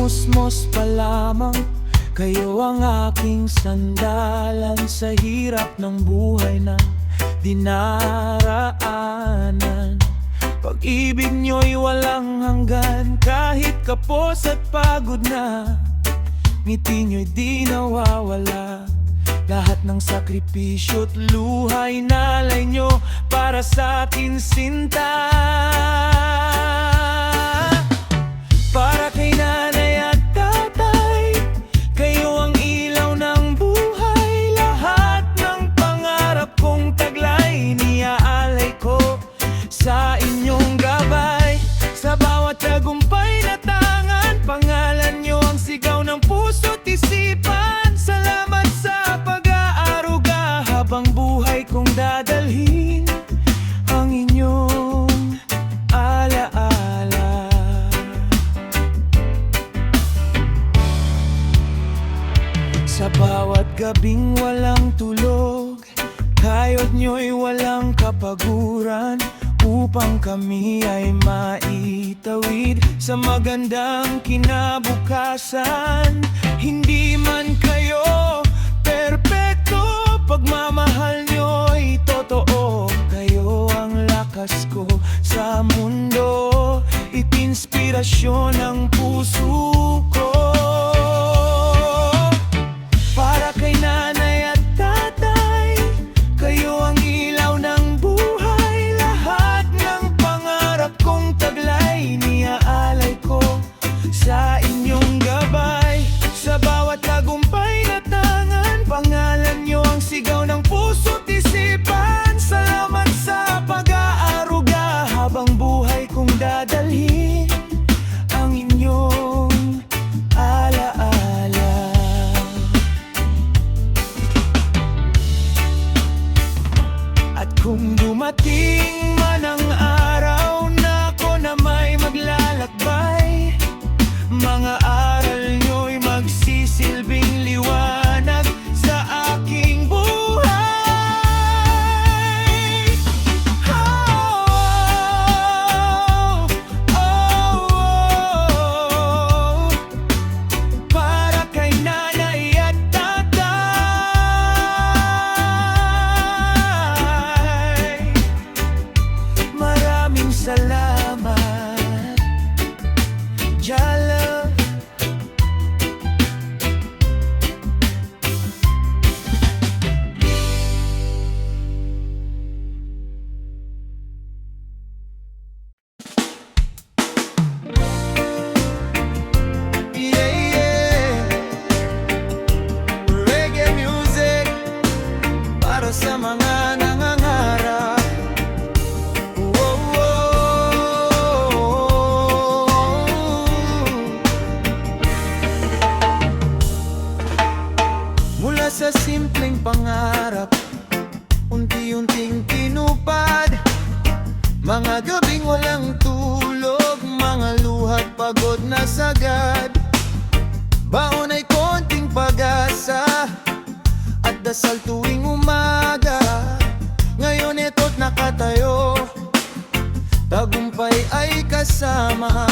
musmos pa lamang. Kayo ang aking sandalan sa hirap ng buhay na dinaraanan. Pag-ibig nyo'y walang hanggan, kahit kapos at pagod na. Ngiti nyo'y di nawawala. Lahat ng sakripisyo't luhay nalay nyo para sa akin, sinta. Para kay nanay at tatay, kayo ang ilaw ng buhay. Lahat ng pangarap kong taglay, niaalay ko sa inyong gabay. Sa bawat tagumpay na tangan, pangalan nyo ang sigaw ng puso't isipan. Salamat sa pag-aaruga, habang buhay kong dadalhin ang inyong alaala. Sa bawat gabing walang tulog, kayod nyo'y walang kapaguran, upang kami ay maitawid sa magandang kinabukasan. Hindi man kayo perpekto, pagmamahal nyo'y totoo. Kayo ang lakas ko sa mundo, itinspirasyon ng puso ko. Para kay nanay at tatay, kayo ang ilaw ng buhay. Lahat ng pangarap kong taglay, niaalay ko sa inyong gabay. Sa bawat tagumpay na tangan, pangalan nyo ang sigaw ng puso't isipan. Salamat sa pag-aaruga, habang buhay kong dadalhin ang inyong alaala. At kung dumating man ang araw na ako na may maglalakbay, mga aral nyo'y magsisilbing liwanag sa aking buhay. Oh, oh, oh. Para kay nanay at tatay, maraming salamat. Jala. Yeah, yeah. Reggae music para sa mga nangangarap. Oh, oh, mula sa simpleng pangarap, unti-unting tinupad. Mga gabing walang tulog, mga luha't pagod na sagad. Baon ay konting pag-asa at dasal tuwing umaga. Ngayon ito't nakatayo, tagumpay ay kasama.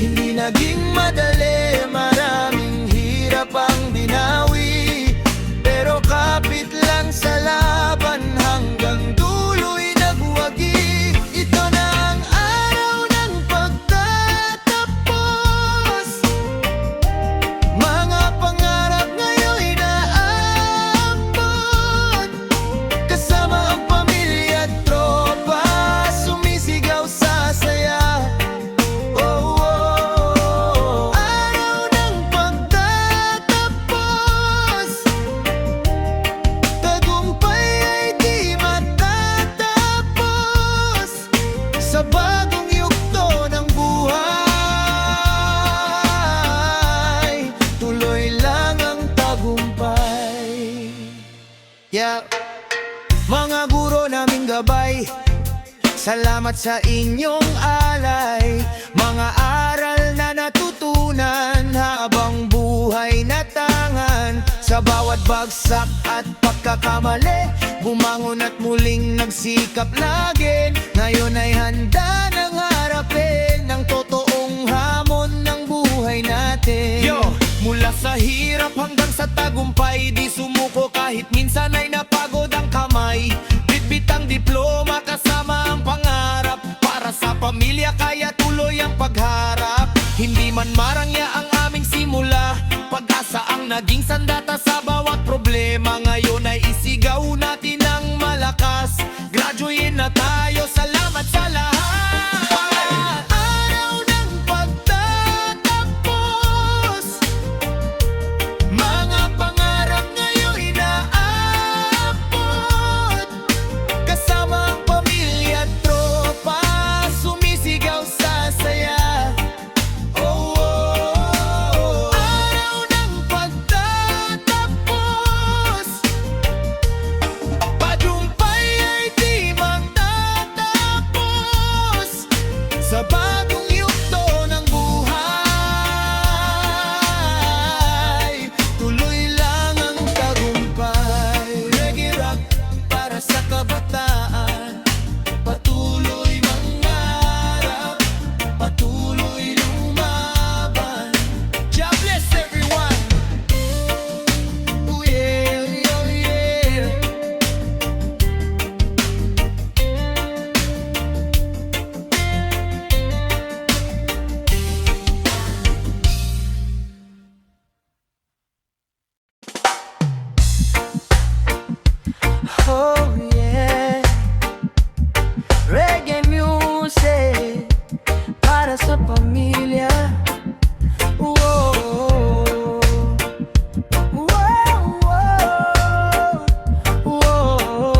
Hindi naging madali, maraming hirap ang binawi, pero kapit lang sa laban, hanggang dulo'y nagwagi. Ito na ang araw ng pagtatapos, mga pangarap ngayon'y naabot. Kasama ang pamilya at tropa, sumisigaw sa saya. Oh, oh, oh. Araw ng pagtatapos, tagumpay ay di matatapos. Sa bagong yugto ng buhay, tuloy lang ang tagumpay. Yeah. Mga guro naming gabay, salamat sa inyong alay. Mga aral na natutunan habang buhay na tangan. Sa bawat bagsak at pagkakamali, bumangon at muling nagsikap lagi. Ngayon ay handa nang harapin ang totoong hamon ng buhay na diploma kasama ang pangarap. Para sa pamilya kaya tuloy ang pagharap. Hindi man marangya ang aming simula, pag-asa ang naging sandata sa bawat problema. Ngayon ay isigaw natin ng malakas, graduate na tayo, salamat sa lahat. Araw ng pagtatapos, mga pangarap ngayon inaabot. Kasama ang pamilya at tropa, sumisigaw sa saya. Oh, oh, oh. Araw ng pagtatapos, tagumpay ay di magtatapos. Sa bagong yugto ng buhay, tuloy lang ang tagumpay. Reggae rock para sa kabataan, patuloy mangarap, patuloy lumaban. God bless everyone. Oh yeah, oh yeah. Oh yeah, reggae music para sa pamilya. Whoa, whoa, whoa, whoa.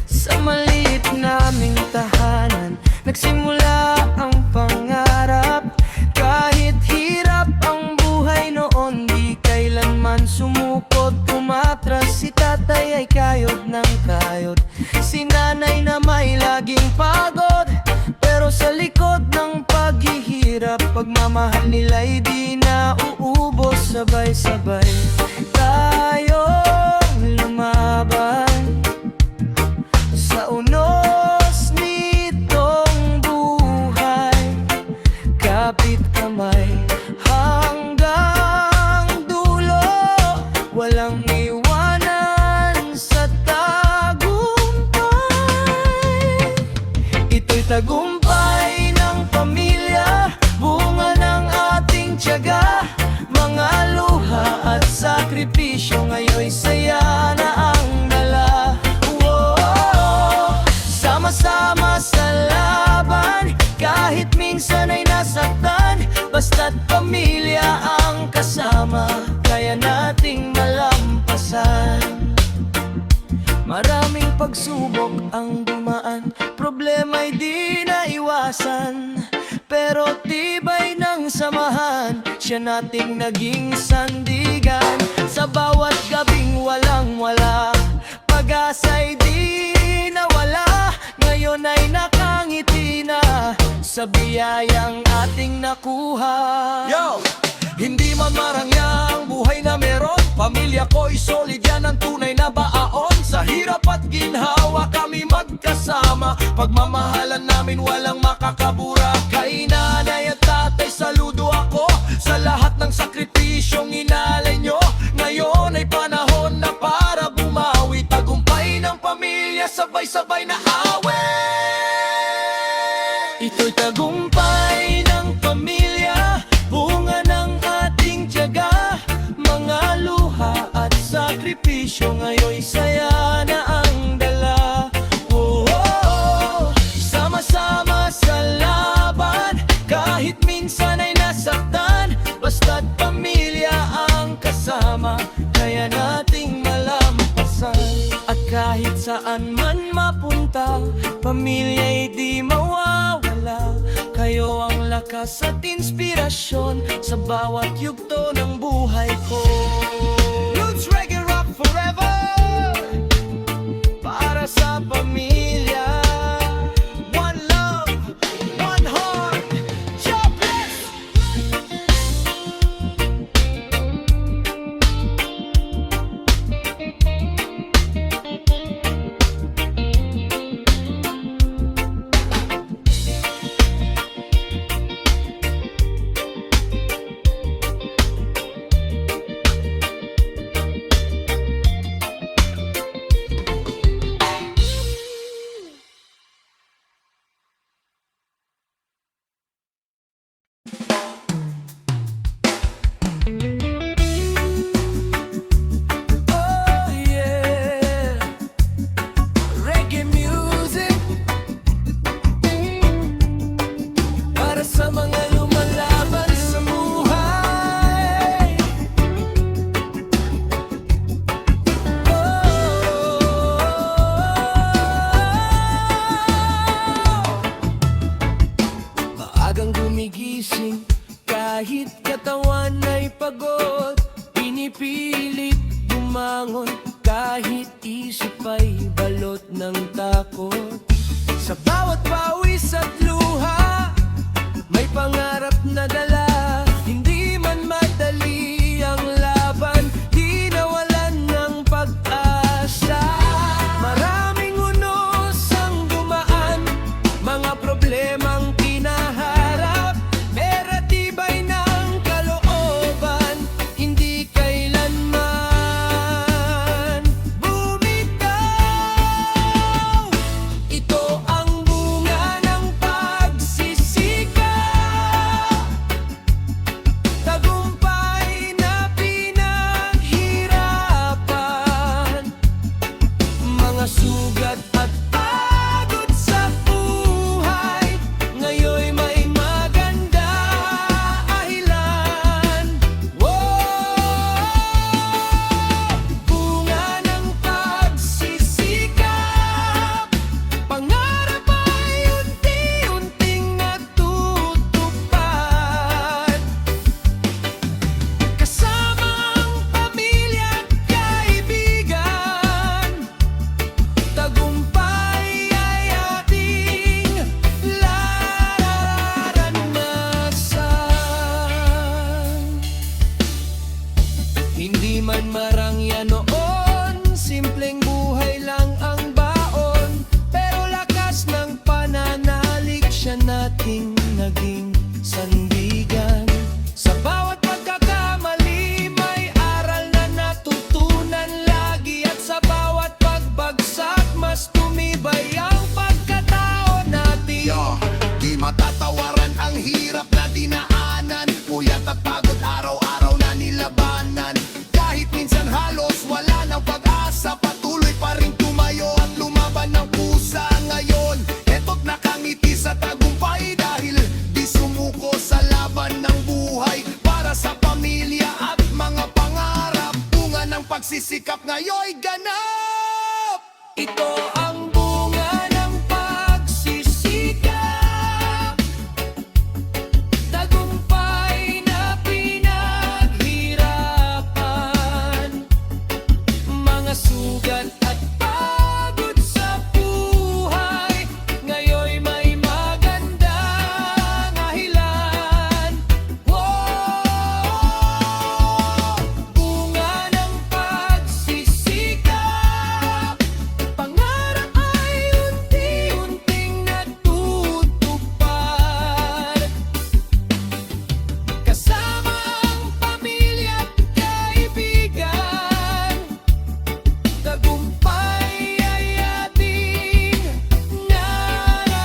Sa maliit naming tahanan, nagsimula ang pangarap. Kahit hirap ang buhay noon, di kailanman sumukot, umatras. Si tatay ay kayod ng kayod, si nanay na may laging pagod. Pero sa likod ng paghihirap, pagmamahal nila'y di na uubos. Sabay-sabay tayong lumaban sa unos nitong buhay. Kapit kamay hanggang dulo, walang iwanan sa tagumpay. Ito'y tagumpay ng pamilya, bunga ng ating tiyaga. Mga luha at sakripisyo, ngayon'y saya na ang dala. Whoa, sama-sama sa laban, kahit minsan ay nasaktan. Basta't pamilya ang kasama, kaya nating malampasan. Maraming pagsubok ang dumaan, problema'y di naiwasan. Pero tibay ng samahan, siya nating naging sandigan. Sa bawat gabing walang-wala, pag-asa'y di nawala. Ngayon ay nakangiti na sa biyayang ating nakuha. Yo! Hindi man marangya ang buhay na meron, pamilya ko'y solid, yan ang tunay na baon. Sa hirap at ginhawa kami magkasama, pagmamahalan namin walang makakabura. Kay nanay at tatay saludo ako, sa lahat ng sakripisyong inalay nyo. Ngayon ay panahon na para bumawi, tagumpay ng pamilya, sabay-sabay na awit. Ito'y tagumpay ng pamilya, bunga ng ating tiyaga. Mga luha at sakripisyo, ngayon'y saya na ang dala. Oh, oh, oh. Sama-sama sa laban, kahit minsan ay nasaktan. Basta't pamilya ang kasama, kaya nating malampasan. At kahit saan man mapunta, pamilya'y di mawawala. Kayo ang lakas at inspirasyon sa bawat yugto ng buhay ko. Roots Reggae Rock forever, para sa pamilya. One love, one heart, God bless! gigising. Kahit katawan ay pagod, pinipilit bumangon. Kahit isip ay balot ng takot. Sa bawat pawis at luha, may pangarap na dala. Hindi man madali ang laban, di nawalan ng pag-asa. Maraming unos ang dumaan, mga problemang kinaharap. Pero tibay ng kalooban, hindi kailanman bumitaw. Ito ang bunga ng pagsisikap, tagumpay na pinaghirapan. Mga sugat at pagod sa buhay, ngayon may maganda ahilan. Bunga ng pagsisikap, pangarap ay unti-unting natutupad. Kasama ang pamilya at kaibigan, tagumpay ay ating nararanasan. Hindi man marangya noon, simpleng buhay lang ang baon. Pero lakas ng pananalig siya nating naging sandigan. Sa bawat pagkakamali, may aral na natutunan lagi. At sa bawat pagbagsak, mas tumibay ang pagkatao natin. Di matatawaran ang hirap na dinaanan, puyat at pagod araw-araw na nilabanan. Kahit minsan halos wala ng pag-asa, patuloy pa rin tumayo at lumaban ng pusa. Ngayon, eto't nakangiti sa tagumpay dahil di sumuko sa laban ng buhay. Para sa pamilya at mga pangarap, bunga ng pagsisikap ngayon'y ganap. Ito ang bunga ng pagsisikap, tagumpay na pinaghirapan. Mga sugat at pagod sa buhay, ngayon may magandang ahilan. Bunga ng pagsisikap, pangarap ay unti-unting natutupad. Kasama ang pamilya at kaibigan, tagumpay ay ating nararanasan.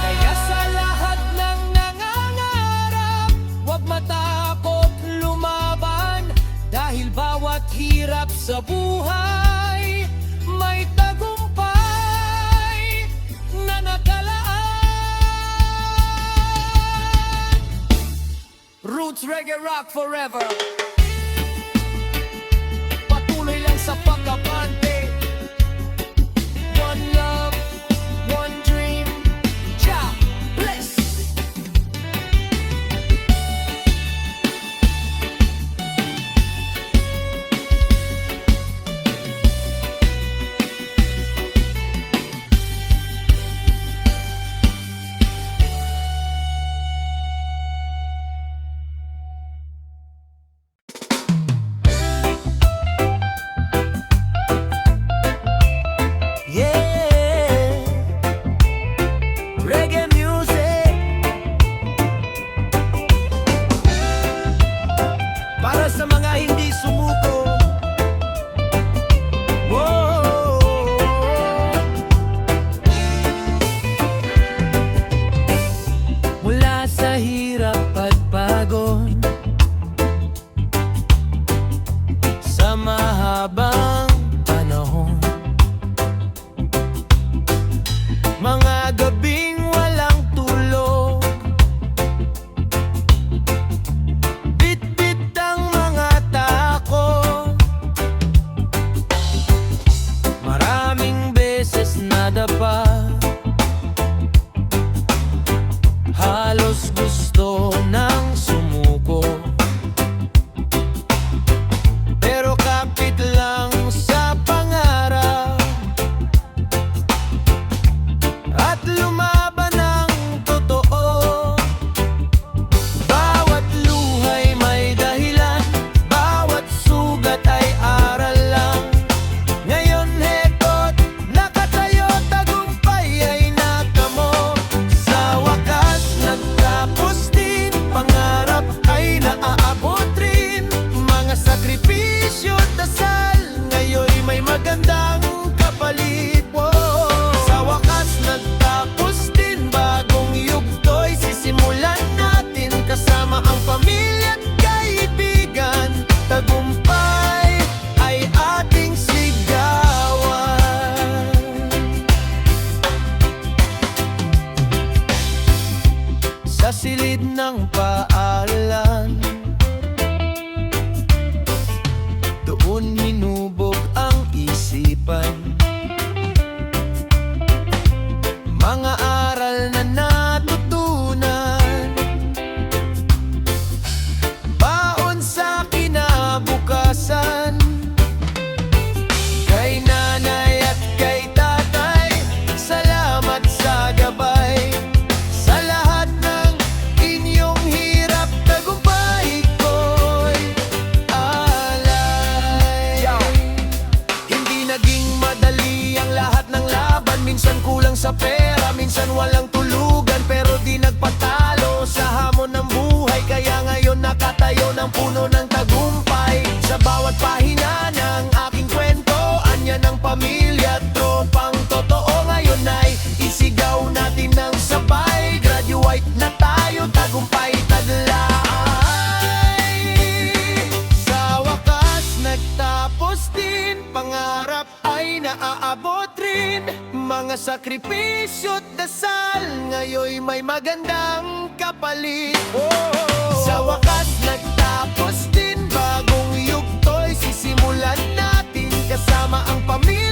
Kaya sa lahat ng nangangarap, huwag matakot lumaban. Dahil bawat hirap sa buhay, may tagumpay na nakalaan. Roots Reggae Rock forever. Patuloy lang sa pagkabante. One love, one dream. Jah bless. gilid ng paalan, doon hinubog ang isipan. Mga aral na natutunan, baon sa kinabukasan. Kay nanay at kay tatay, salamat sa gabay. Sa lahat ng inyong hirap, tagumpay ko'y alay. Hindi naging madali ang lahat ng laban. Minsan kulang sa pera, minsan walang tulugan, pero di nagpatalo sa hamon ng buhay. Kaya ngayon nakatayo ng puno ng tagumpay. Sa bawat pahina ng aking kwento, anyan ang pamilya at tropang totoo. Ngayon ay isigaw natin ng sabay. Graduate na tayo, tagumpay tadlay. Sa wakas nagtapos din, pangarap ay naaabot rin. Mga sakripisyo't dasal, ngayon may magandang kapalit. Sa wakas nagtapos din, bagong yugto'y sisimulan natin kasama ang pamilya.